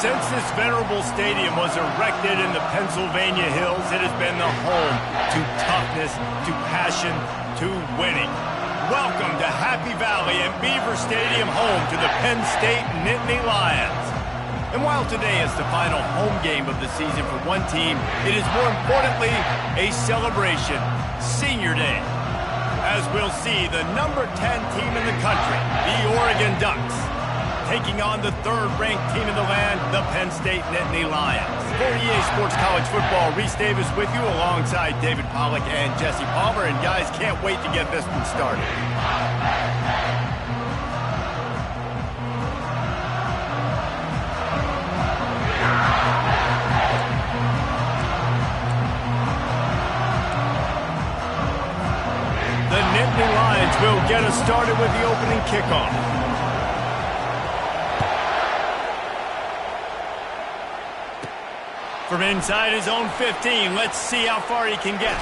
Since this venerable stadium was erected in the Pennsylvania Hills, it has been the home to toughness, to passion, to winning. Welcome to Happy Valley and Beaver Stadium, home to the Penn State Nittany Lions. And while today is the final home game of the season for one team, it is more importantly a celebration, Senior Day. As we'll see, the number 10 team in the country, the Oregon Ducks, taking on the third-ranked team in the land, the Penn State Nittany Lions. For EA Sports College Football, Reese Davis with you alongside David Pollack and Jesse Palmer. And guys, can't wait to get this one started. The Nittany Lions will get us started with the opening kickoff. From inside his own 15, let's see how far he can get.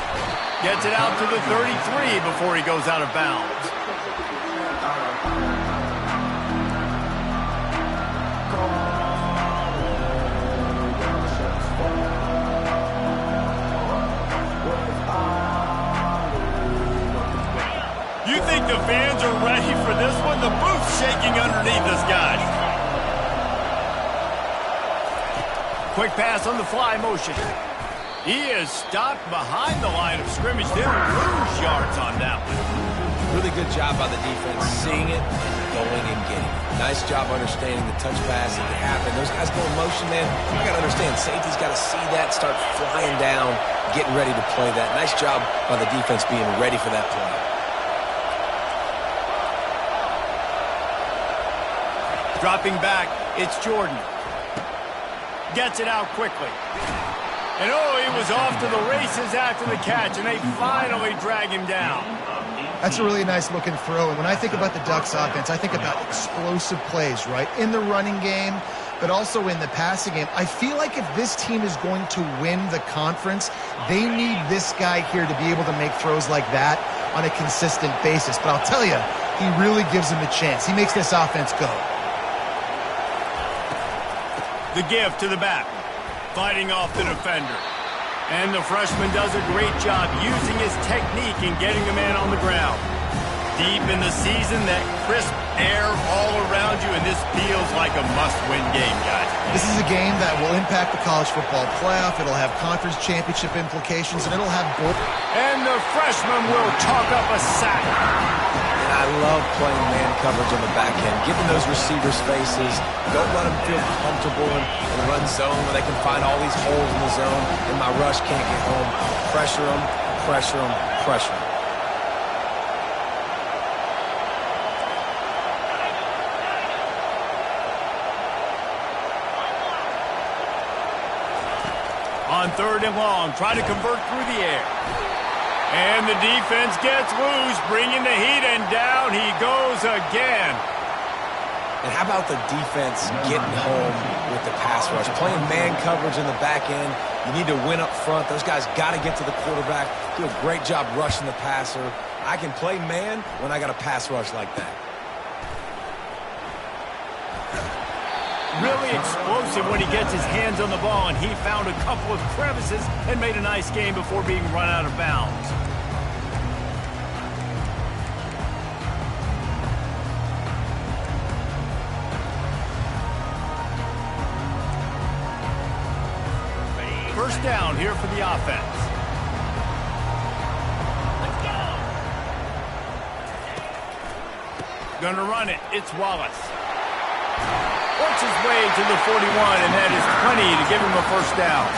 Gets it out to the 33 before he goes out of bounds. You think the fans are ready for this one? The booth's shaking underneath us, guys. Quick pass on the fly motion. He is stopped behind the line of scrimmage. They'll lose yards on that one. Really good job by the defense, seeing it, going and getting it. Nice job understanding the touch pass that can happen. Those guys go in motion, man. You got to understand, safety's got to see that, start flying down, getting ready to play that. Nice job by the defense being ready for that play. Dropping back, it's Jordan. Gets it out quickly. And oh, he was off to the races after the catch, and they finally drag him down. That's a really nice looking throw. And when I think about the Ducks offense, I think about explosive plays, right? In the running game, but also in the passing game. I feel like if this team is going to win the conference, they need this guy here to be able to make throws like that on a consistent basis. But I'll tell you, he really gives them a chance. He makes this offense go. The give to the back, fighting off the defender. And the freshman does a great job using his technique and getting the man on the ground. Deep in the season, that crisp air all around you, and this feels like a must-win game, guys. This is a game that will impact the college football playoff. It'll have conference championship implications, and it'll have both. And the freshman will chalk up a sack. I love playing man coverage on the back end, giving those receivers spaces. Don't let them feel comfortable in the run zone where they can find all these holes in the zone and my rush can't get home. Pressure them, pressure them, pressure them. On 3rd and long, try to convert through the air. And the defense gets loose, bringing the heat, and down he goes again. And how about the defense getting home with the pass rush? Playing man coverage in the back end. You need to win up front. Those guys got to get to the quarterback. Do a great job rushing the passer. I can play man when I got a pass rush like that. Really explosive when he gets his hands on the ball, and he found a couple of crevices and made a nice game before being run out of bounds. First down here for the offense. Gonna run it. It's Wallace. Works his way to the 41, and that is plenty to give him a first down.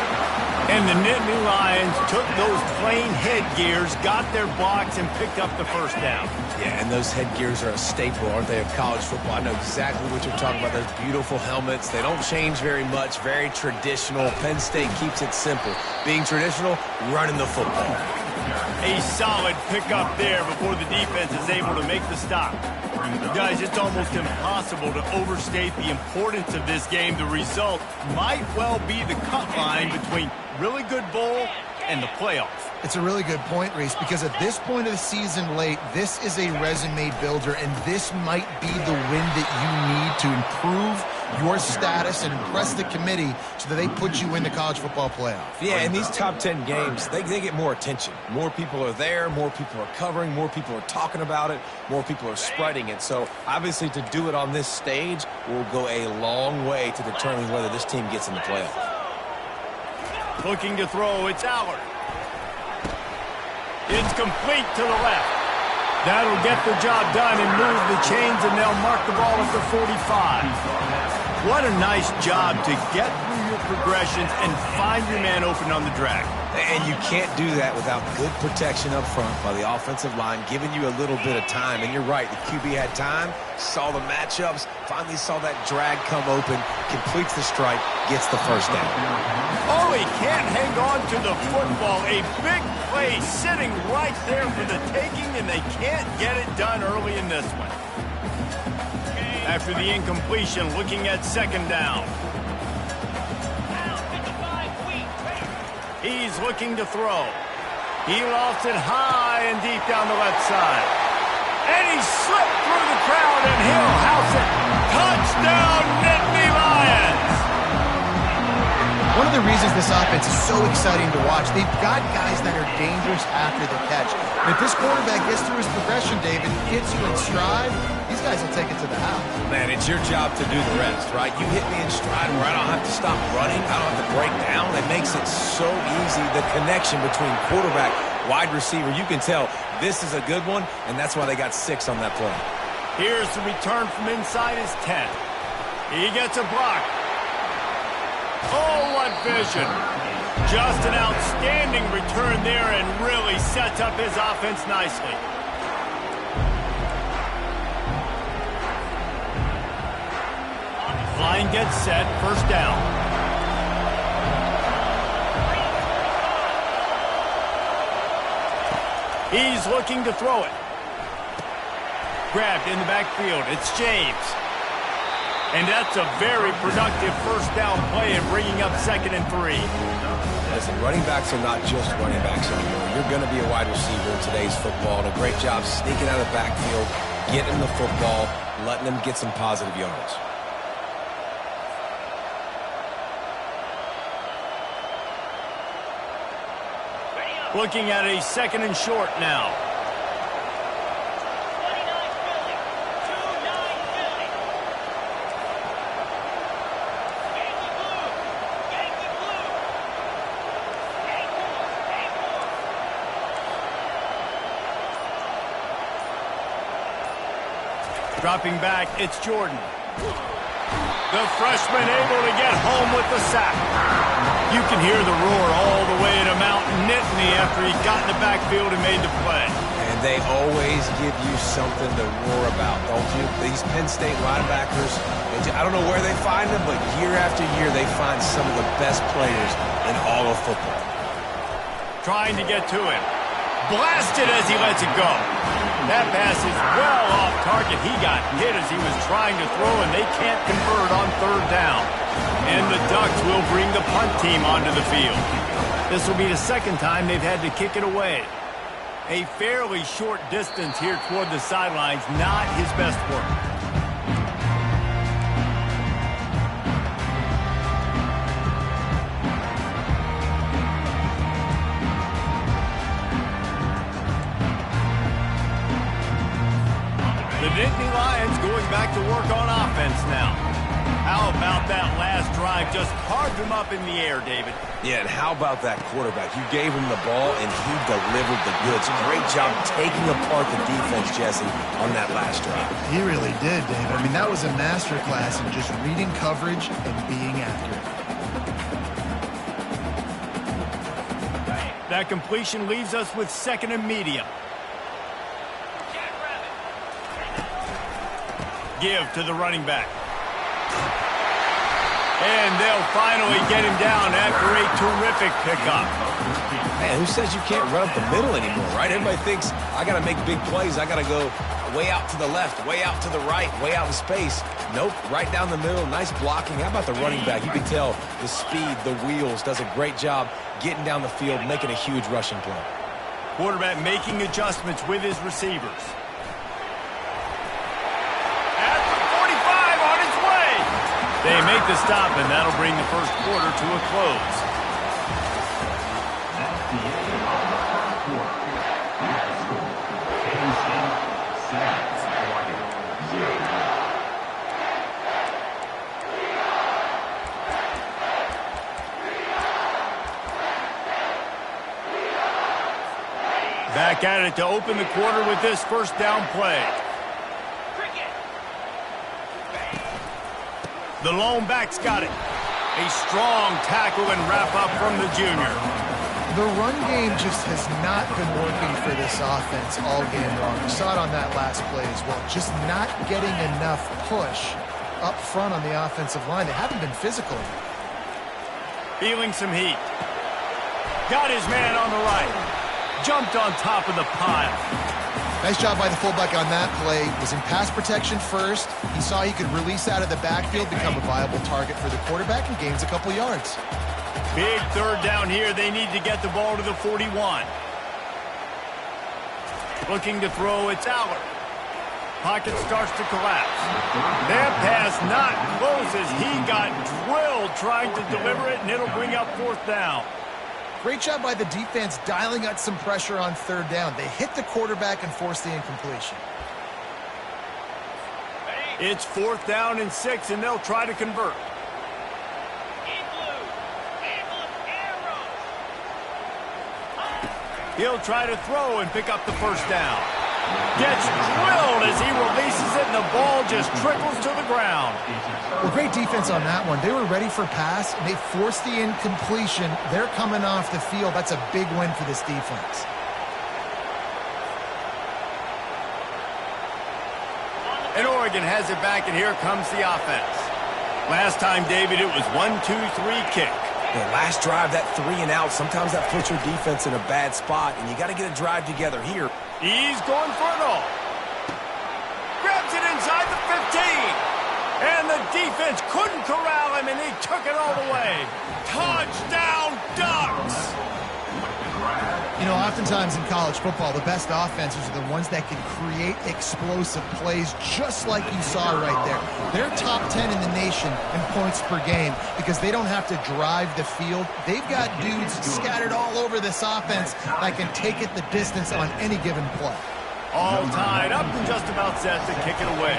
And the Nittany Lions took those plain headgears, got their blocks, and picked up the first down. Yeah, and those headgears are a staple, aren't they, of college football? I know exactly what you're talking about, those beautiful helmets. They don't change very much, very traditional. Penn State keeps it simple. Being traditional, running the football. A solid pickup there before the defense is able to make the stop. Guys, it's almost impossible to overstate the importance of this game. The result might well be the cut line between really good bowl and the playoffs. It's a really good point, Reese, because at this point of the season late, this is a resume builder, and this might be the win that you need to improve your status and impress the committee so that they put you in the college football playoff. Yeah, in these top 10 games, they get more attention. More people are there, more people are covering, more people are talking about it, more people are spreading it. So, obviously, to do it on this stage will go a long way to determining whether this team gets in the playoff. Looking to throw, it's Allard. It's complete to the left. That'll get the job done and move the chains, and they'll mark the ball at the 45. What a nice job to get through your progressions and find your man open on the drag. And you can't do that without good protection up front by the offensive line, giving you a little bit of time. And you're right, the QB had time, saw the matchups, finally saw that drag come open, completes the strike, gets the first down. Oh, he can't hang on to the football. A big play sitting right there for the taking, and they can't get it done early in this one. After the incompletion, looking at second down. He's looking to throw. He lofts it high and deep down the left side. And he slipped through the crowd, and he'll house it. Touchdown, Nittany Lions! One of the reasons this offense is so exciting to watch, they've got guys that are dangerous after the catch. And if this quarterback gets through his progression, David, hits you in stride, these guys will take it to the house. Man, it's your job to do the rest, right? You hit me in stride where I don't have to stop running, I don't have to break down. It makes it so easy, the connection between quarterback, wide receiver. You can tell this is a good one, and that's why they got 6 on that play. Here's the return from inside his 10. He gets a block. Oh, what vision. Just an outstanding return there and really sets up his offense nicely. Line gets set, first down. He's looking to throw it. Grabbed in the backfield, it's James. And that's a very productive first down play and bringing up 2nd and 3. Listen, running backs are not just running backs anymore. You're going to be a wide receiver in today's football. And a great job sneaking out of the backfield, getting the football, letting them get some positive yards. Looking at a 2nd and short now. Dropping back, it's Jordan. The freshman able to get home with the sack. You can hear the roar all the way to Mount Nittany after he got in the backfield and made the play. And they always give you something to roar about, don't you? These Penn State linebackers, I don't know where they find them, but year after year they find some of the best players in all of football. Trying to get to him. Blasted as he lets it go. That pass is well off target. He got hit as he was trying to throw, and they can't convert on 3rd down. And the Ducks will bring the punt team onto the field. This will be the 2nd time they've had to kick it away. A fairly short distance here toward the sidelines, not his best work. The Nittany Lions going back to work on offense now. How about that last drive? Just carved him up in the air, David. Yeah, and how about that quarterback? You gave him the ball, and he delivered the goods. Great job taking apart the defense, Jesse, on that last drive. He really did, David. I mean, that was a masterclass in just reading coverage and being accurate. That completion leaves us with 2nd and medium. Give to the running back. And they'll finally get him down after a terrific pickup. Man, who says you can't run up the middle anymore, right? Everybody thinks, I got to make big plays. I got to go way out to the left, way out to the right, way out in space. Nope, right down the middle. Nice blocking. How about the running back? You can tell the speed, the wheels, does a great job getting down the field, making a huge rushing play. Quarterback making adjustments with his receivers. They make the stop, and that'll bring the first quarter to a close. That's the end of the quarter. Your score, Penn State 7, Oregon 0. Back at it to open the quarter with this first down play. The lone back's got it. A strong tackle and wrap up from the junior. The run game just has not been working for this offense all game long. We saw it on that last play as well. Just not getting enough push up front on the offensive line. They haven't been physical. Feeling some heat. Got his man on the right. Jumped on top of the pile. Nice job by the fullback on that play. Was in pass protection first. He saw he could release out of the backfield, become a viable target for the quarterback, and gains a couple yards. Big third down here. They need to get the ball to the 41. Looking to throw, it's Aller. Pocket starts to collapse. That pass not close as he got drilled trying to deliver it, and it'll bring up fourth down. Great job by the defense dialing out some pressure on third down. They hit the quarterback and forced the incompletion. It's 4th down and 6, and they'll try to convert. He'll try to throw and pick up the first down. Gets drilled as he releases it, and the ball just trickles to the ground. Well, great defense on that one. They were ready for pass, and they forced the incompletion. They're coming off the field. That's a big win for this defense. And Oregon has it back, and here comes the offense. Last time, David, it was 1-2-3 kick. The last drive, that 3 and out, sometimes that puts your defense in a bad spot, and you got to get a drive together here. He's going for it all. Grabs it inside the 15. And the defense couldn't corral him, and he took it all the way. Touchdown, Ducks! You know, oftentimes in college football, the best offenses are the ones that can create explosive plays, just like you saw right there. They're top 10 in the nation in points per game because they don't have to drive the field. They've got dudes scattered all over this offense that can take it the distance on any given play. All tied up and just about set to kick it away.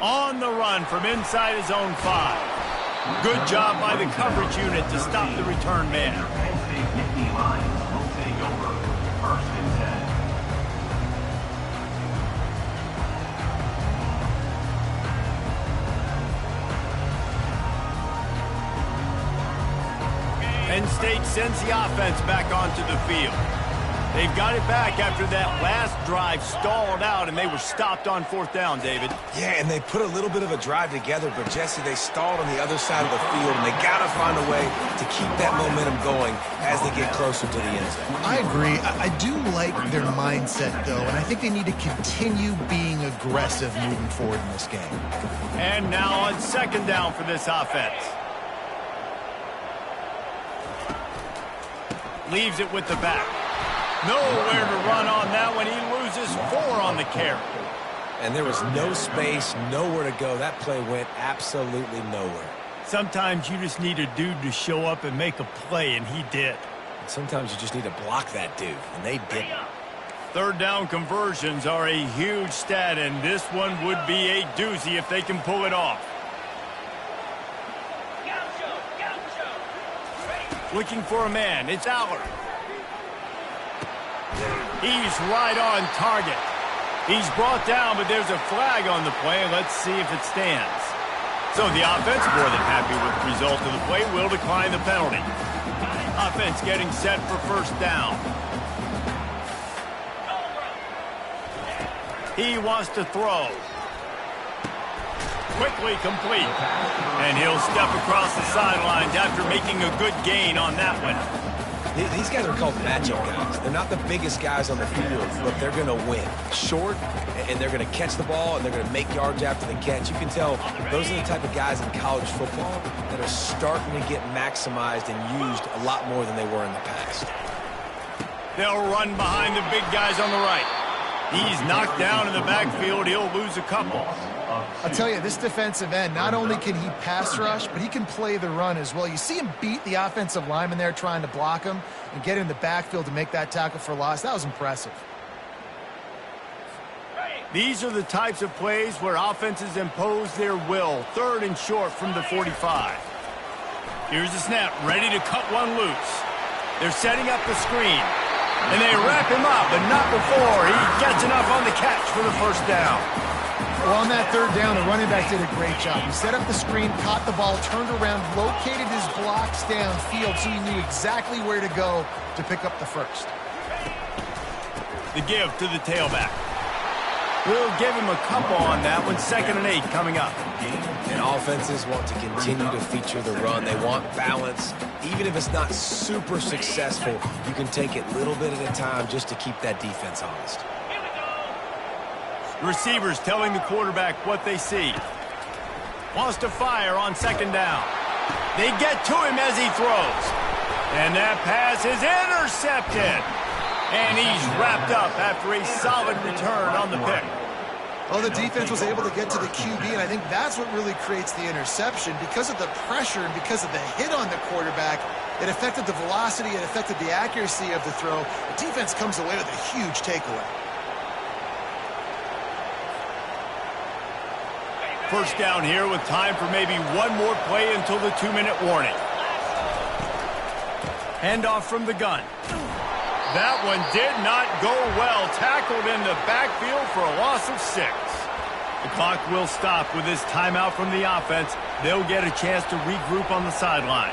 On the run from inside his own 5. Good job by the coverage unit to stop the return man. Penn State Nittany Lions will take over 1st and 10. Penn State sends the offense back onto the field. They've got it back after that last drive stalled out, and they were stopped on 4th down, David. Yeah, and they put a little bit of a drive together, but, Jesse, they stalled on the other side of the field, and they got to find a way to keep that momentum going as they get closer to the end zone. I agree. I do like their mindset, though, and I think they need to continue being aggressive moving forward in this game. And now on 2nd down for this offense. Leaves it with the back. Nowhere to run on that one. He loses 4 on the carry. And there was no space, nowhere to go. That play went absolutely nowhere. Sometimes you just need a dude to show up and make a play, and he did. And sometimes you just need to block that dude, and they didn't. 3rd down conversions are a huge stat, and this one would be a doozy if they can pull it off. Looking for a man. It's Aller. He's right on target. He's brought down, but there's a flag on the play. Let's see if it stands. So the offense, more than happy with the result of the play, will decline the penalty. Offense getting set for 1st down. He wants to throw. Quickly complete. And he'll step across the sidelines after making a good gain on that one. These guys are called matchup guys. They're not the biggest guys on the field, but they're going to win. Short, and they're going to catch the ball, and they're going to make yards after the catch. You can tell those are the type of guys in college football that are starting to get maximized and used a lot more than they were in the past. They'll run behind the big guys on the right. He's knocked down in the backfield. He'll lose a couple. I'll tell you, this defensive end, not only can he pass rush, but he can play the run as well. You see him beat the offensive lineman there trying to block him and get in the backfield to make that tackle for loss. That was impressive. These are the types of plays where offenses impose their will. 3rd and short from the 45. Here's the snap, ready to cut one loose. They're setting up the screen. And they wrap him up, but not before he gets enough on the catch for the first down. Well, on that 3rd down, the running back did a great job. He set up the screen, caught the ball, turned around, located his blocks downfield so he knew exactly where to go to pick up the first. The give to the tailback. We'll give him a couple on that one. 2nd and 8 coming up. And offenses want to continue to feature the run. They want balance. Even if it's not super successful, you can take it little bit at a time just to keep that defense honest. Receivers telling the quarterback what they see. Wants to fire on 2nd down. They get to him as he throws. And that pass is intercepted. And he's wrapped up after a solid return on the pick. Well, the defense was able to get to the QB, and I think that's what really creates the interception. Because of the pressure and because of the hit on the quarterback, it affected the velocity, it affected the accuracy of the throw. The defense comes away with a huge takeaway. First down here with time for maybe one more play until the 2-minute warning. Handoff from the gun. That one did not go well. Tackled in the backfield for a loss of 6. The clock will stop with this timeout from the offense. They'll get a chance to regroup on the sideline.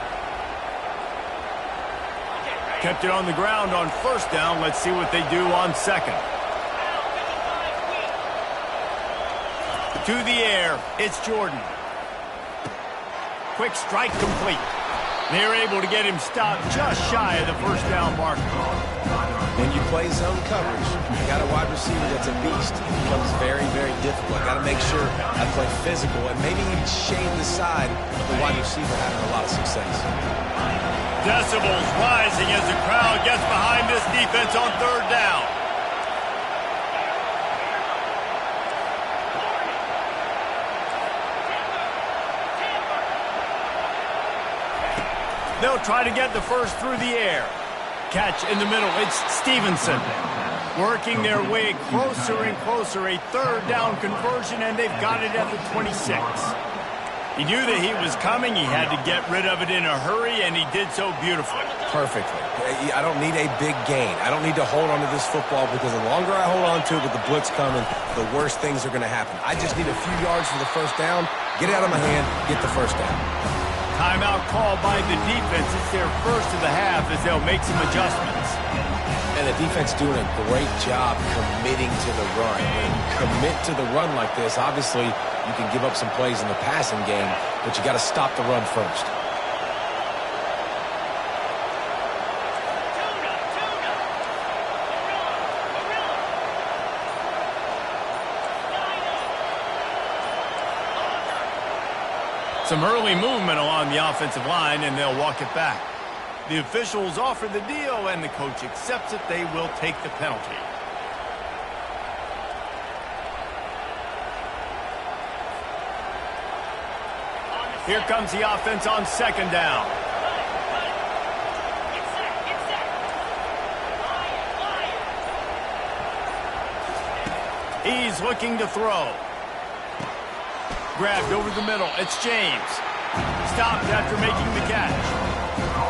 Kept it on the ground on 1st down. Let's see what they do on 2nd. To the air, it's Jordan. Quick strike complete. They're able to get him stopped just shy of the 1st down marker. When you play zone coverage, you got a wide receiver that's a beast. It becomes very, very difficult. I got to make sure I play physical and maybe even shade the side of the wide receiver having a lot of success. Decibels rising as the crowd gets behind this defense on 3rd down. They'll try to get the first through the air. Catch in the middle. It's Stevenson. Working their way closer and closer. A 3rd down conversion, and they've got it at the 26. He knew that he was coming. He had to get rid of it in a hurry, and he did so beautifully. Perfectly. I don't need a big gain. I don't need to hold on to this football because the longer I hold on to it with the blitz coming, the worse things are going to happen. I just need a few yards for the 1st down, get it out of my hand, get the 1st down. Timeout called by the defense. It's their first of the half as they'll make some adjustments. And the defense doing a great job committing to the run. When you commit to the run like this, obviously you can give up some plays in the passing game, but you got to stop the run first. Some early movement along the offensive line, and they'll walk it back. The officials offer the deal, and the coach accepts it. They will take the penalty. Here comes the offense on 2nd down. He's looking to throw. Grabbed over the middle. It's James. Stopped after making the catch.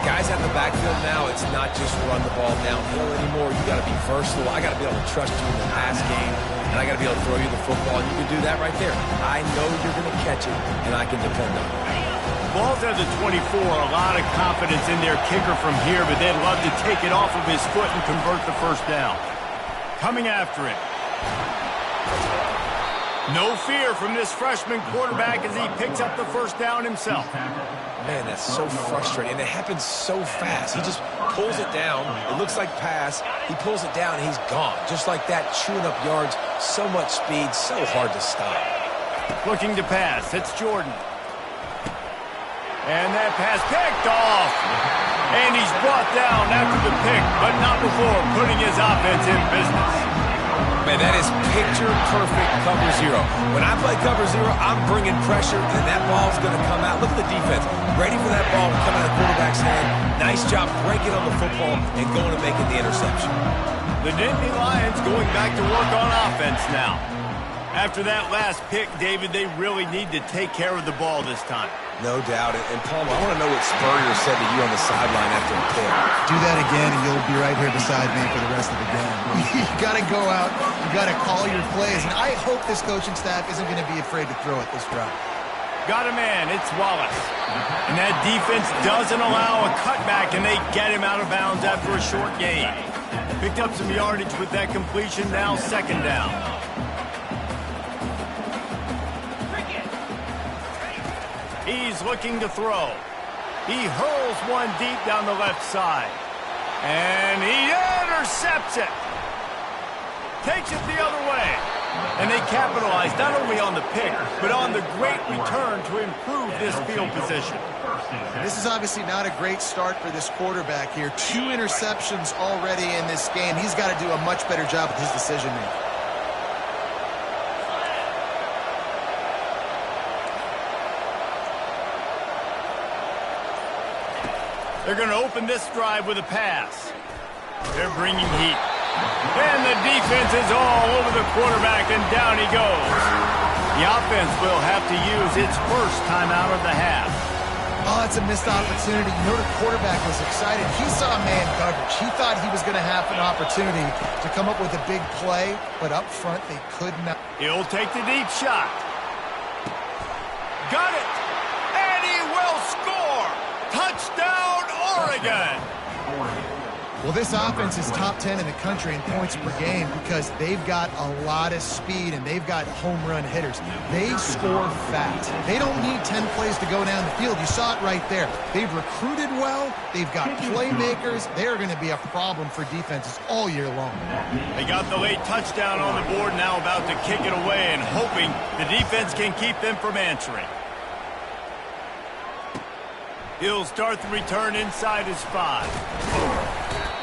Guys at the backfield now, it's not just run the ball downhill anymore. You got to be versatile. I got to be able to trust you in the pass game, and I got to be able to throw you the football, and you can do that right there. I know you're going to catch it, and I can depend on it. Ball's at the 24. A lot of confidence in their kicker from here, but they'd love to take it off of his foot and convert the 1st down. Coming after it. No fear from this freshman quarterback as he picks up the 1st down himself. Man, that's so frustrating. And it happens so fast. He just pulls it down. It looks like pass. He pulls it down, and he's gone. Just like that, chewing up yards. So much speed, so hard to stop. Looking to pass. It's Jordan. And that pass picked off. And he's brought down after the pick, but not before putting his offense in business. man, that is picture-perfect cover zero. When I play cover zero, I'm bringing pressure, and that ball's going to come out. Look at the defense. Ready for that ball to come out of the quarterback's hand. Nice job breaking on the football and going and making the interception. The Nittany Lions going back to work on offense now. After that last pick, David, they really need to take care of the ball this time. No doubt. And Palmer, I want to know what Spurrier said to you on the sideline after a pick. Do that again, and you'll be right here beside me for the rest of the game. You got to go out. You got to call your plays. And I hope this coaching staff isn't going to be afraid to throw it this drive. Got a man. It's Wallace. And that defense doesn't allow a cutback, and they get him out of bounds after a short gain. Picked up some yardage with that completion. Now second down. He's looking to throw. He hurls one deep down the left side. And he intercepts it. Takes it the other way. And they capitalize not only on the pick, but on the great return to improve this field position. This is obviously not a great start for this quarterback here. 2 interceptions already in this game. He's got to do a much better job with his decision-making. They're going to open this drive with a pass. They're bringing heat. And the defense is all over the quarterback, and down he goes. The offense will have to use its first timeout of the half. Oh, it's a missed opportunity. You know, the quarterback was excited. He saw man coverage. He thought he was going to have an opportunity to come up with a big play, but up front they could not. He'll take the deep shot. Got it. And he will score. Touchdown, Oregon. Well, this offense is top 10 in the country in points per game because they've got a lot of speed and they've got home run hitters. They score fast. They don't need 10 plays to go down the field. You saw it right there. They've recruited well. They've got playmakers. They're going to be a problem for defenses all year long. They got the late touchdown on the board, now about to kick it away and hoping the defense can keep them from answering. He'll start the return inside his 5.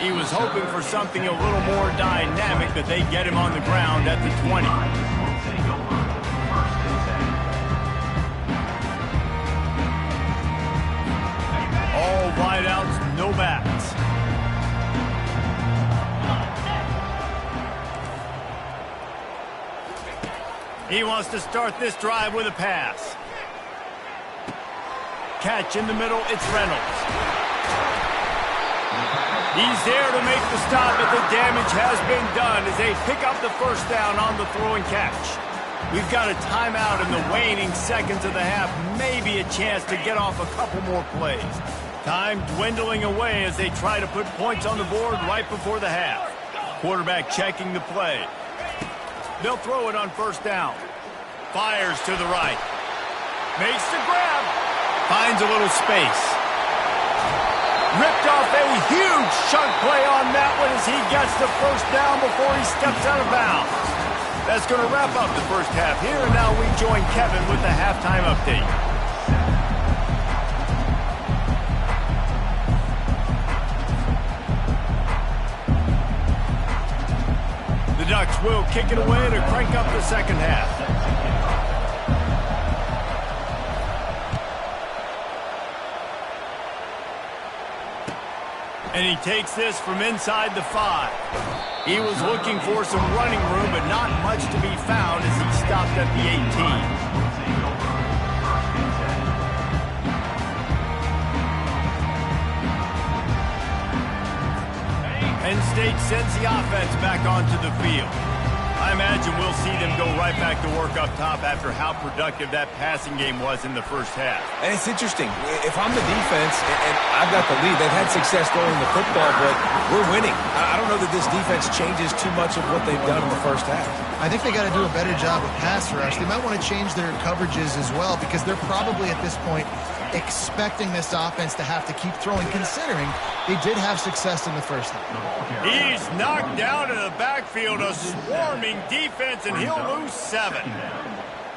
He was hoping for something a little more dynamic, but they get him on the ground at the 20. All wideouts, no backs. He wants to start this drive with a pass. Catch in the middle, it's Reynolds. He's there to make the stop, but the damage has been done as they pick up the first down on the throw and catch. We've got a timeout in the waning seconds of the half, maybe a chance to get off a couple more plays. Time dwindling away as they try to put points on the board right before the half. Quarterback checking the play. They'll throw it on first down. Fires to the right. Makes the grab. Finds a little space. Ripped off a huge chunk play on that one as he gets the first down before he steps out of bounds. That's going to wrap up the first half here, and now we join Kevin with the halftime update. The Ducks will kick it away to crank up the second half. And he takes this from inside the 5. He was looking for some running room, but not much to be found as he stopped at the 18. Penn State sends the offense back onto the field. I imagine we'll see them go right back to work up top after how productive that passing game was in the first half. And it's interesting. If I'm the defense and I've got the lead, they've had success throwing the football, but we're winning. I don't know that this defense changes too much of what they've done in the first half. I think they got to do a better job with pass rush. They might want to change their coverages as well because they're probably at this point expecting this offense to have to keep throwing, considering they did have success in the first half. He's knocked down in the backfield, a swarming defense, and he'll lose 7.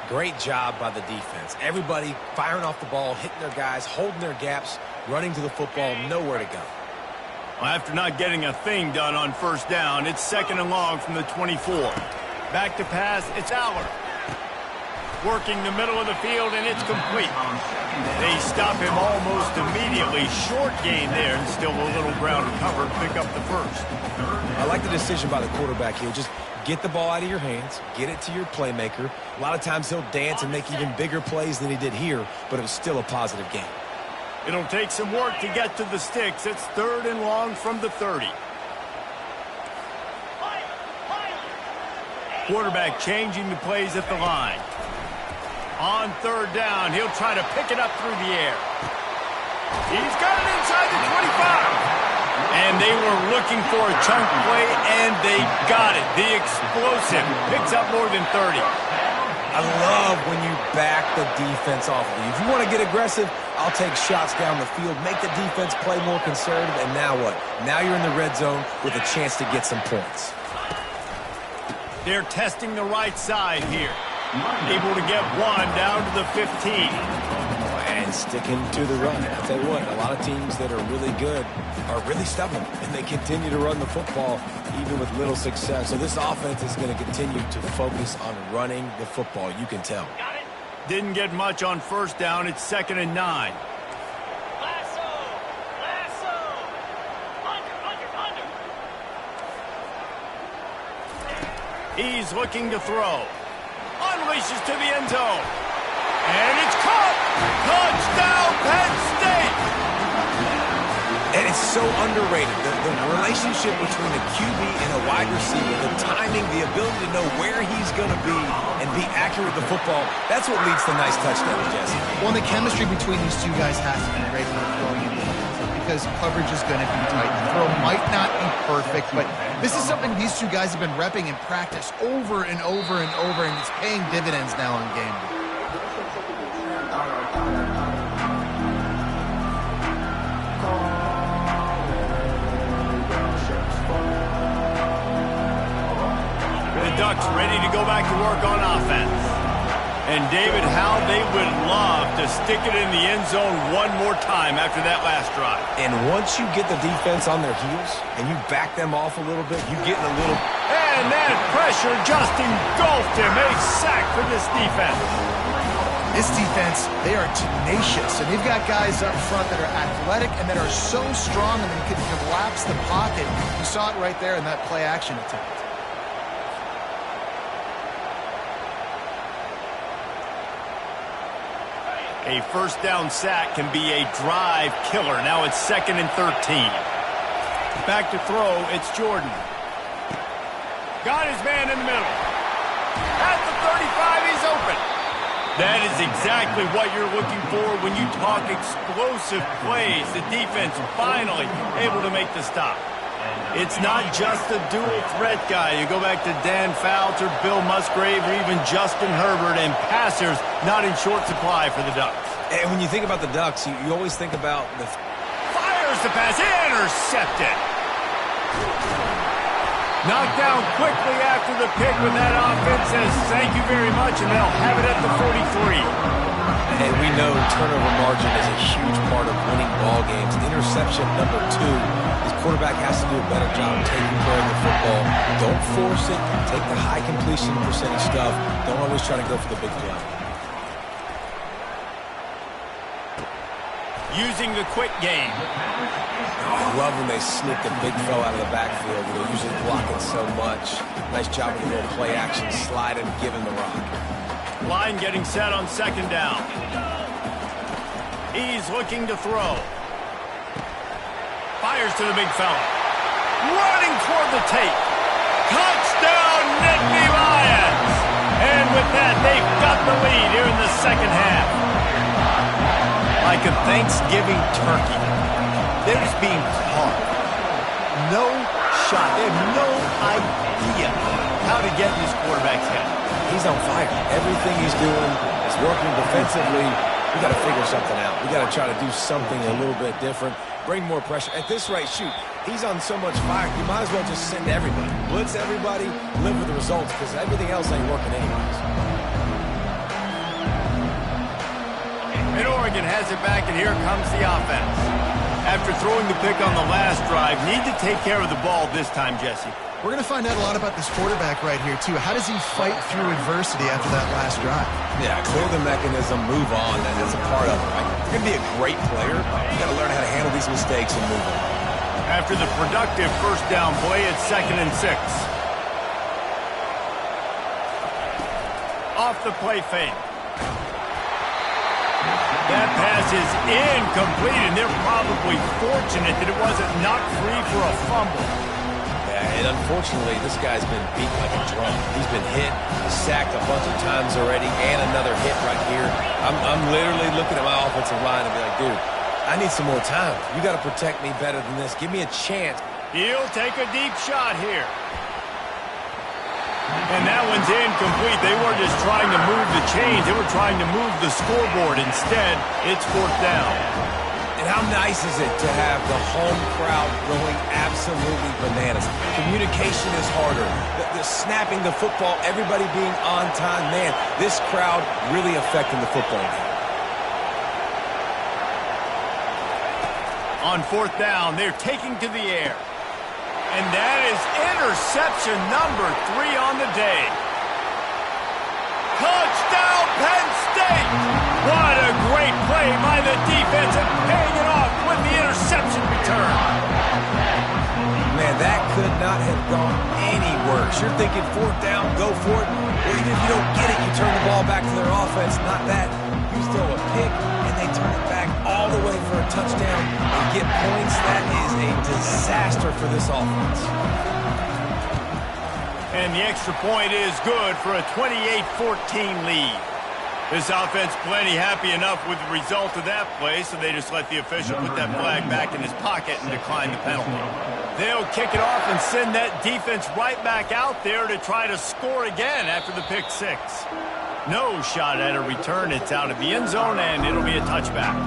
Great job by the defense. Everybody firing off the ball, hitting their guys, holding their gaps, running to the football, nowhere to go. Well, after not getting a thing done on first down, it's second and long from the 24. Back to pass, it's Aller. Working the middle of the field, and it's complete. They stop him almost immediately. Short gain there, and still a little ground to cover. Pick up the first. I like the decision by the quarterback here. Just get the ball out of your hands, get it to your playmaker. A lot of times he'll dance and make even bigger plays than he did here, but it was still a positive game. It'll take some work to get to the sticks. It's 3rd and long from the 30. Quarterback changing the plays at the line. On 3rd down, he'll try to pick it up through the air. He's got it inside the 25. And they were looking for a chunk play, and they got it. The explosive picks up more than 30. I love when you back the defense off of you. If you want to get aggressive, I'll take shots down the field, make the defense play more conservative, and now what? Now you're in the red zone with a chance to get some points. They're testing the right side here. Able to get one down to the 15. And sticking to the run. I'll tell you what, a lot of teams that are really good are really stubborn, and they continue to run the football even with little success. So this offense is going to continue to focus on running the football. You can tell. Didn't get much on 1st down. It's 2nd and 9. He's looking to throw. Unleashes to the end zone. And it's caught. Touchdown, Penn State. And it's so underrated. The relationship between a QB and a wide receiver, the timing, the ability to know where he's going to be and be accurate with the football, that's what leads to nice touchdowns, Jesse. Well, the chemistry between these two guys has to be great when they're throwing into the because coverage is going to be tight. The throw might not be perfect, but this is something these two guys have been repping in practice over and over and over, and it's paying dividends now on game day. The Ducks ready to go back to work on offense. And David, how they would love to stick it in the end zone one more time after that last drive. And once you get the defense on their heels and you back them off a little bit, you get in a little... And that pressure just engulfed him. A sack for this defense. This defense, they are tenacious, and they've got guys up front that are athletic and that are so strong and they can collapse the pocket. You saw it right there in that play-action attempt. A 1st down sack can be a drive killer. Now it's 2nd and 13. Back to throw, it's Jordan. Got his man in the middle. At the 35, he's open. That is exactly what you're looking for when you talk explosive plays. The defense finally able to make the stop. It's not just a dual threat guy. You go back to Dan Fouts or Bill Musgrave or even Justin Herbert, and passers not in short supply for the Ducks. And when you think about the Ducks, you always think about the... Fires the pass, intercepted. Knocked down quickly after the pick when that offense says thank you very much, and they'll have it at the 43. And we know turnover margin is a huge part of winning ball games. Interception number 2. His quarterback has to do a better job taking care of the football. Don't force it. Take the high completion percentage stuff. Don't always try to go for the big play. Using the quick game. I love when they sneak the big throw out of the backfield. They're usually blocking so much. Nice job with the little play action, slide and give him the rock. Line getting set on 2nd down. He's looking to throw. Fires to the big fella. Running toward the tape. Touchdown, Nittany Lions! And with that, they've got the lead here in the 2nd half. Like a Thanksgiving turkey. They're just being carved. No shot. They have no idea how to get in this quarterback's head. He's on fire. Everything he's doing is working defensively. We got to figure something out. We got to try to do something a little bit different. Bring more pressure. At this rate, shoot, he's on so much fire, you might as well just send everybody. Blitz everybody, live with the results, because everything else ain't working anyways. And Oregon has it back, and here comes the offense. After throwing the pick on the last drive, need to take care of the ball this time, Jesse. We're going to find out a lot about this quarterback right here, too. How does he fight through adversity after that last drive? Yeah, clear the mechanism, move on. That's a part of it, right? If you're going to be a great player, you got to learn how to handle these mistakes and move on. After the productive first down play, it's 2nd and 6. Off the play fake. That pass is incomplete, and they're probably fortunate that it wasn't knocked free for a fumble. And unfortunately, this guy's been beat like a drum. He's been hit, sacked a bunch of times already, and another hit right here. I'm literally looking at my offensive line and be like, dude, I need some more time. You got to protect me better than this. Give me a chance. He'll take a deep shot here. And that one's incomplete. They weren't just trying to move the chains. They were trying to move the scoreboard. Instead, it's 4th down. And how nice is it to have the home crowd going absolutely bananas? Communication is harder. The snapping the football, everybody being on time. Man, this crowd really affecting the football game. On 4th down, they're taking to the air. And that is interception number 3 on the day. Touchdown, Penn State! What a great play by the defense and paying it off with the interception return. Man, that could not have gone any worse. You're thinking 4th down, go for it. Or even if you don't get it, you turn the ball back to their offense. Not that. You throw a pick, and they turn it back all the way for a touchdown and get points. That is a disaster for this offense. And the extra point is good for a 28-14 lead. This offense plenty happy enough with the result of that play, so they just let the official put that flag back in his pocket and decline the penalty. They'll kick it off and send that defense right back out there to try to score again after the pick 6. No shot at a return. It's out of the end zone, and it'll be a touchback.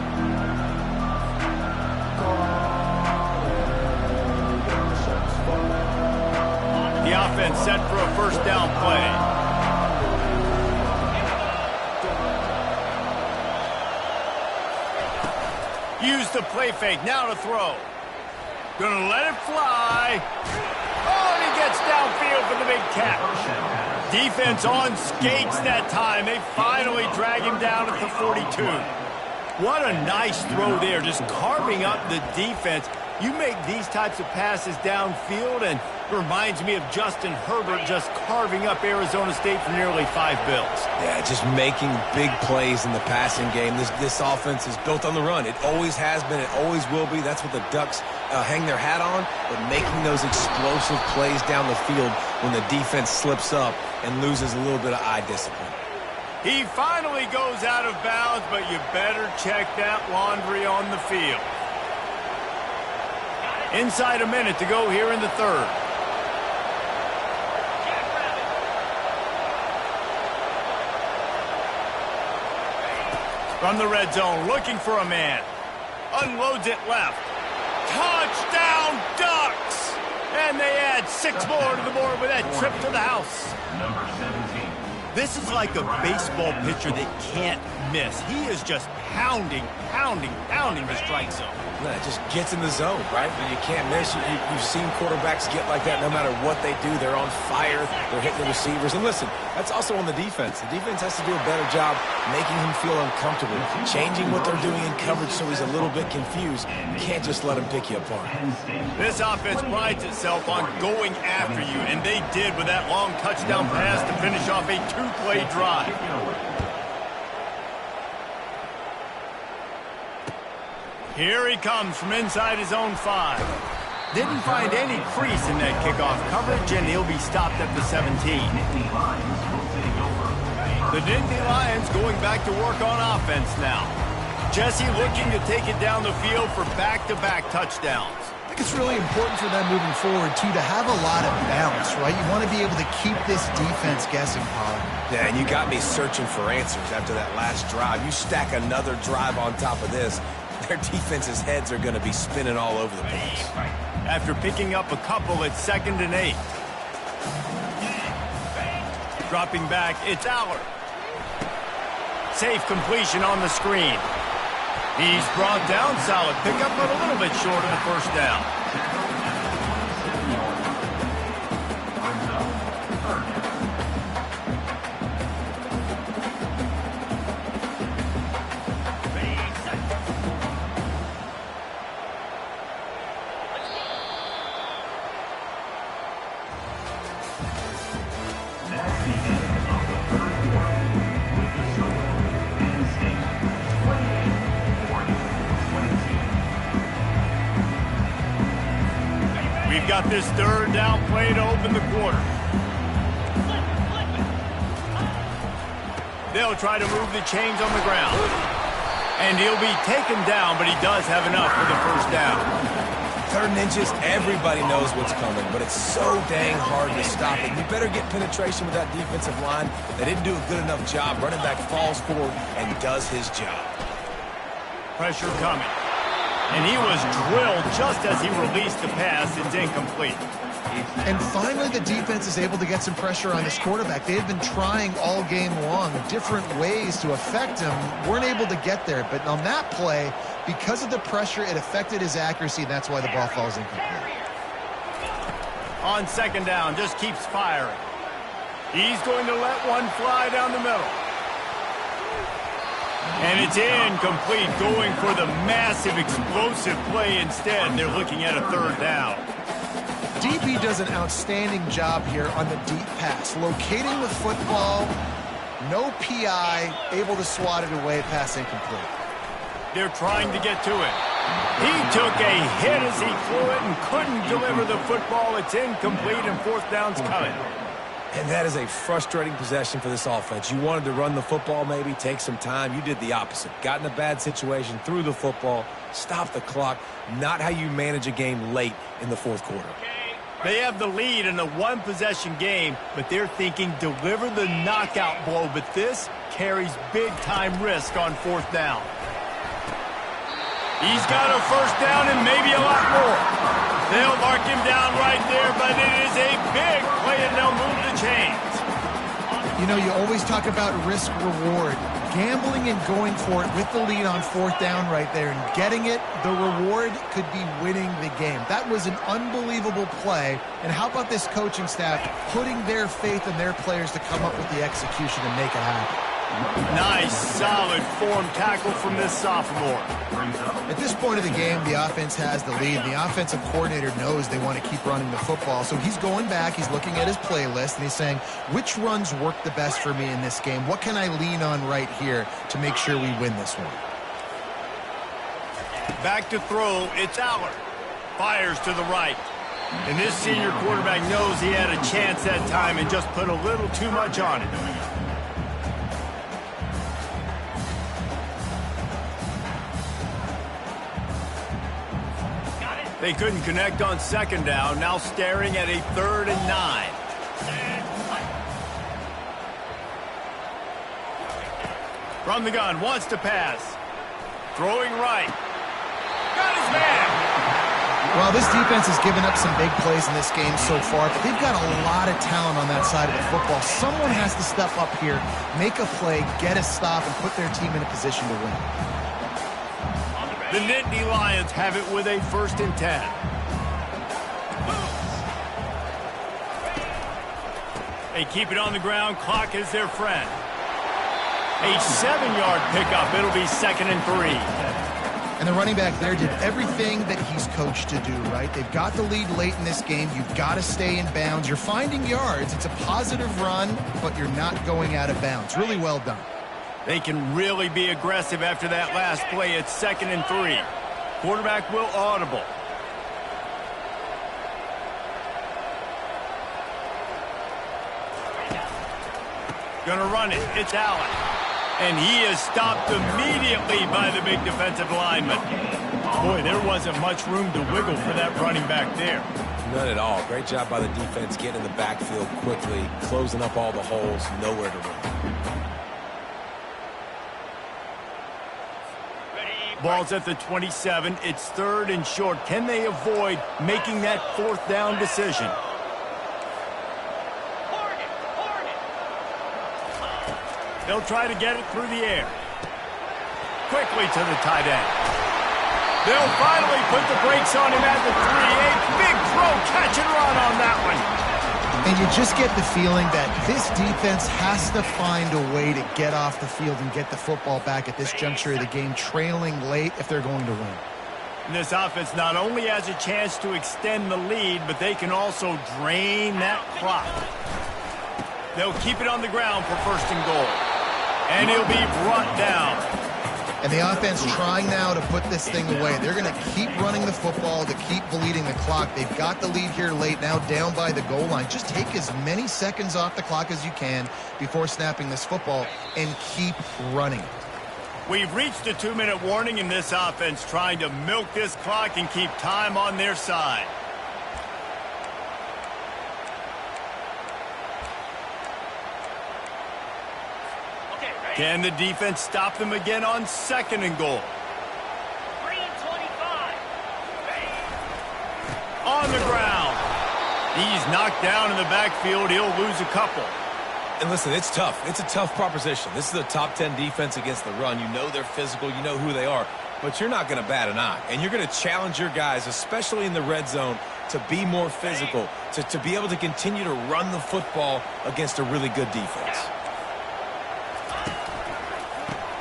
The offense set for a first down play. Use the play fake. Now to throw. Gonna let it fly. Oh, and he gets downfield for the big catch. Defense on skates that time. They finally drag him down at the 42. What a nice throw there, just carving up the defense. You make these types of passes downfield, and it reminds me of Justin Herbert just carving up Arizona State for nearly 5 bills. Yeah, just making big plays in the passing game. This offense is built on the run. It always has been. It always will be. That's what the Ducks hang their hat on, but making those explosive plays down the field when the defense slips up and loses a little bit of eye discipline. He finally goes out of bounds, but you better check that laundry on the field. Inside a minute to go here in the 3rd. From the red zone, looking for a man. Unloads it left. Touchdown, Ducks! And they add 6 more to the board with that trip to the house. Number 17. This is like a baseball pitcher that can't miss. He is just pounding the strike zone. It just gets in the zone, right? When you can't miss. You've seen quarterbacks get like that no matter what they do. They're on fire. They're hitting the receivers. And listen, that's also on the defense. The defense has to do a better job making him feel uncomfortable, changing what they're doing in coverage so he's a little bit confused. You can't just let him pick you apart. This offense prides itself on going after you, and they did with that long touchdown pass to finish off a 2-play drive. Here he comes from inside his own 5. Didn't find any crease in that kickoff coverage, and he'll be stopped at the 17. The Nittany Lions going back to work on offense now. Jesse looking to take it down the field for back-to-back touchdowns. I think it's really important for them moving forward, too, to have a lot of balance, right? You want to be able to keep this defense guessing, Paul. Yeah, and you got me searching for answers after that last drive. You stack another drive on top of this, their defense's heads are going to be spinning all over the place. After picking up a couple, it's 2nd and 8. Dropping back, it's Allard. Safe completion on the screen. He's brought down, solid pickup, but a little bit short of the first down. got this third down play to open the quarter. They'll try to move the chains on the ground. And he'll be taken down, but he does have enough for the first down. 3rd and inches, everybody knows what's coming, but it's so dang hard to stop it. You better get penetration with that defensive line. They didn't do a good enough job. Running back falls forward and does his job. Pressure coming. And he was drilled just as he released the pass. It's incomplete. And finally, the defense is able to get some pressure on this quarterback. They had been trying all game long different ways to affect him. Weren't able to get there. But on that play, because of the pressure, it affected his accuracy. And that's why the ball falls incomplete. On 2nd down, just keeps firing. He's going to let one fly down the middle. And it's incomplete, going for the massive explosive play instead. They're looking at a 3rd down. DB does an outstanding job here on the deep pass. Locating the football, no PI, able to swat it away, pass incomplete. They're trying to get to it. He took a hit as he threw it and couldn't deliver the football. It's incomplete and 4th down's coming. And that is a frustrating possession for this offense. You wanted to run the football, maybe take some time. You did the opposite. Got in a bad situation, threw the football, stopped the clock. Not how you manage a game late in the 4th quarter. They have the lead in a 1-possession game, but they're thinking deliver the knockout blow. But this carries big-time risk on 4th down. He's got a 1st down and maybe a lot more. They'll mark him down right there, but it is a big play, and they'll move the chains. You know, you always talk about risk-reward. Gambling and going for it with the lead on 4th down right there and getting it, the reward could be winning the game. That was an unbelievable play. And how about this coaching staff putting their faith in their players to come up with the execution and make it happen? Nice, solid form tackle from this sophomore. At this point of the game, the offense has the lead. The offensive coordinator knows they want to keep running the football. So he's going back, he's looking at his playlist, and he's saying, which runs work the best for me in this game? What can I lean on right here to make sure we win this one? Back to throw, it's Aller. Fires to the right. And this senior quarterback knows he had a chance that time and just put a little too much on it. They couldn't connect on 2nd down, now staring at a 3rd and 9. From the gun, wants to pass. Throwing right. Got his man. Well, this defense has given up some big plays in this game so far, but they've got a lot of talent on that side of the football. Someone has to step up here, make a play, get a stop, and put their team in a position to win. The Nittany Lions have it with a 1st and 10. They keep it on the ground. Clock is their friend. A 7-yard pickup. It'll be 2nd and 3. And the running back there did everything that he's coached to do, right? They've got the lead late in this game. You've got to stay in bounds. You're finding yards. It's a positive run, but you're not going out of bounds. Really well done. They can really be aggressive after that last play. It's 2nd and 3. Quarterback will audible. Gonna run it. It's Allen. And he is stopped immediately by the big defensive lineman. Boy, there wasn't much room to wiggle for that running back there. None at all. Great job by the defense getting in the backfield quickly, closing up all the holes, nowhere to run. Ball's at the 27. It's 3rd and short. Can they avoid making that 4th down decision? They'll try to get it through the air. Quickly to the tight end. They'll finally put the brakes on him at the 3. A big throw, catch and run on that one. And you just get the feeling that this defense has to find a way to get off the field and get the football back at this juncture of the game, trailing late if they're going to win. And this offense not only has a chance to extend the lead, but they can also drain that clock. They'll keep it on the ground for 1st and goal. And he'll be brought down. And the offense trying now to put this thing away. They're going to keep running the football to keep bleeding the clock. They've got the lead here late, now down by the goal line. Just take as many seconds off the clock as you can before snapping this football and keep running. We've reached a 2-minute warning in this offense, trying to milk this clock and keep time on their side. Can the defense stop them again on 2nd and goal? 3:25. On the ground. He's knocked down in the backfield. He'll lose a couple. And listen, it's tough. It's a tough proposition. This is a top 10 defense against the run. You know they're physical. You know who they are. But you're not going to bat an eye. And you're going to challenge your guys, especially in the red zone, to be more physical, to be able to continue to run the football against a really good defense.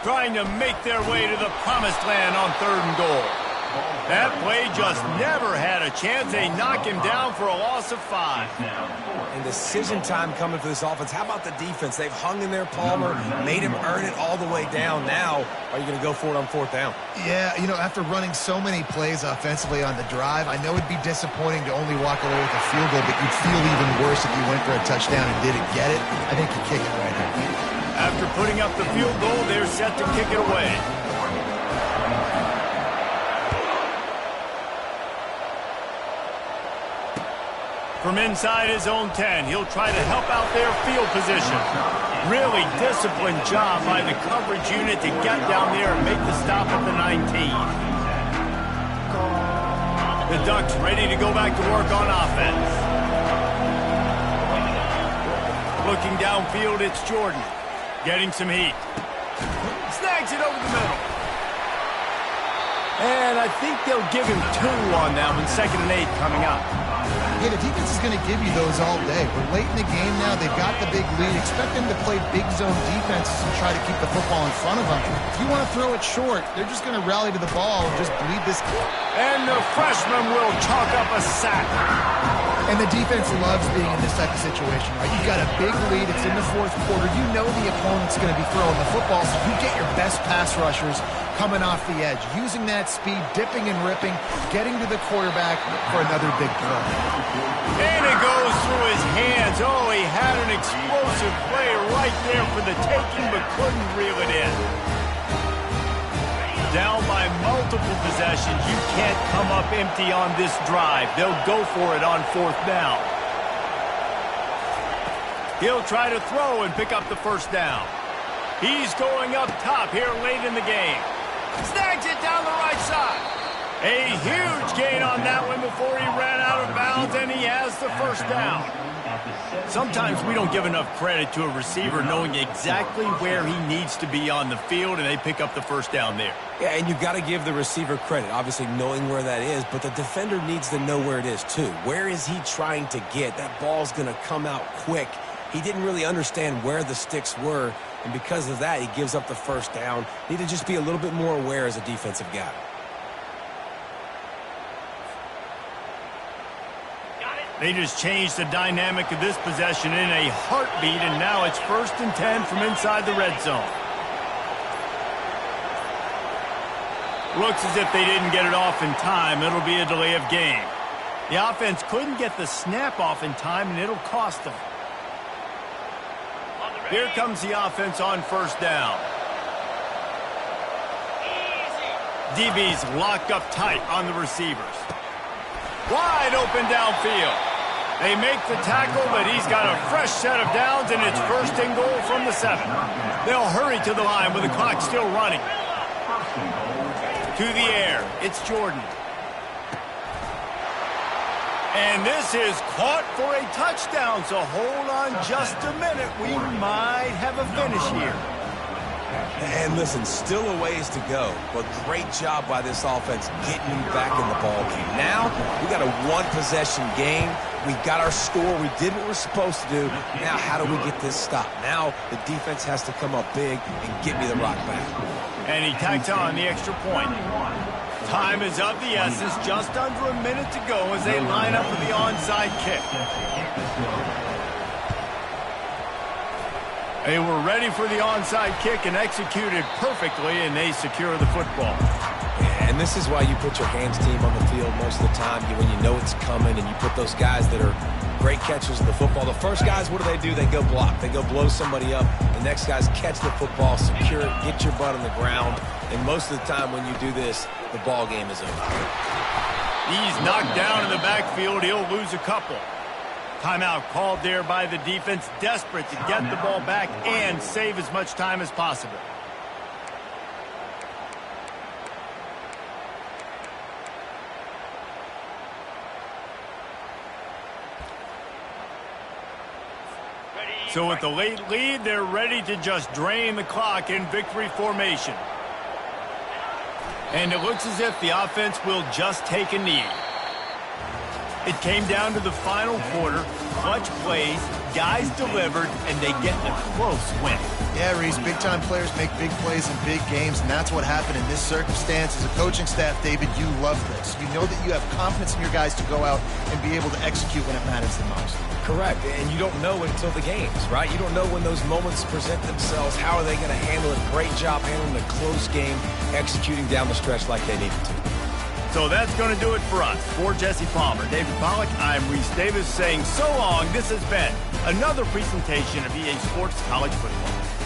Trying to make their way to the promised land on 3rd and goal. That play just never had a chance. They knock him down for a loss of 5. And decision time coming for this offense. How about the defense? They've hung in there, Palmer, made him earn it all the way down. Now, are you going to go for it on 4th down? Yeah, you know, after running so many plays offensively on the drive, I know it'd be disappointing to only walk away with a field goal, but you'd feel even worse if you went for a touchdown and didn't get it. I think you kick it right here. After putting up the field goal, they're set to kick it away. From inside his own 10, he'll try to help out their field position. Really disciplined job by the coverage unit to get down there and make the stop at the 19. The Ducks ready to go back to work on offense. Looking downfield, it's Jordan. Getting some heat. Snags it over the middle. And I think they'll give him 2 on that one. 2nd and 8 coming up. Yeah, the defense is going to give you those all day. We're late in the game now. They've got the big lead. Expect them to play big zone defenses and try to keep the football in front of them. If you want to throw it short, they're just going to rally to the ball and just bleed this. And the freshman will chalk up a sack. And the defense loves being in this type of situation, right? You've got a big lead. It's in the 4th quarter. You know the opponent's going to be throwing the football, so you get your best pass rushers coming off the edge, using that speed, dipping and ripping, getting to the quarterback for another big play. And it goes through his hands. Oh, he had an explosive play right there for the taking, but couldn't reel it in. Down by multiple possessions, you can't come up empty on this drive. They'll go for it on 4th down. He'll try to throw and pick up the 1st down. He's going up top here late in the game. Snags it down the right side. A huge gain on that one before he ran out of bounds, and he has the 1st down. Sometimes we don't give enough credit to a receiver knowing exactly where he needs to be on the field, and they pick up the 1st down there. Yeah, and you've got to give the receiver credit, obviously knowing where that is, but the defender needs to know where it is too. Where is he trying to get? That ball's going to come out quick. He didn't really understand where the sticks were, and because of that, he gives up the 1st down. Need to just be a little bit more aware as a defensive guy. They just changed the dynamic of this possession in a heartbeat, and now it's 1st and 10 from inside the red zone. Looks as if they didn't get it off in time. It'll be a delay of game. The offense couldn't get the snap off in time, and it'll cost them. Here comes the offense on 1st down. DB's locked up tight on the receivers. Wide open downfield. They make the tackle, but he's got a fresh set of downs, and it's 1st and goal from the 7. They'll hurry to the line with the clock still running. To the air, it's Jordan. And this is caught for a touchdown, so hold on just a minute. We might have a finish here. And listen, still a ways to go, but great job by this offense getting you back in the ball game. Now, we got a 1-possession game. We got our score. We did what we're supposed to do. Now, how do we get this stopped? Now, the defense has to come up big and get me the rock back. And he tacks on the extra point. Time is of the essence. Just under a minute to go as they line up for the onside kick. They were ready for the onside kick and executed perfectly, and they secure the football. And this is why you put your hands team on the field most of the time, when you know it's coming, and you put those guys that are great catchers of the football. The first guys, what do? They go block. They go blow somebody up. The next guys catch the football, secure it, get your butt on the ground. And most of the time when you do this, the ball game is over. He's knocked down in the backfield. He'll lose a couple. Timeout called there by the defense, desperate to get the ball back and save as much time as possible. So with the late lead, they're ready to just drain the clock in victory formation. And it looks as if the offense will just take a knee. It came down to the final quarter, clutch plays, guys delivered, and they get a close win. Yeah, Reese, big-time players make big plays in big games, and that's what happened in this circumstance. As a coaching staff, David, you love this. You know that you have confidence in your guys to go out and be able to execute when it matters the most. Correct, and you don't know until the games, right? You don't know when those moments present themselves. How are they going to handle it? Great job handling a close game, executing down the stretch like they needed to. So that's going to do it for us. For Jesse Palmer, David Pollack, I'm Reese Davis saying so long. This has been another presentation of EA Sports College Football.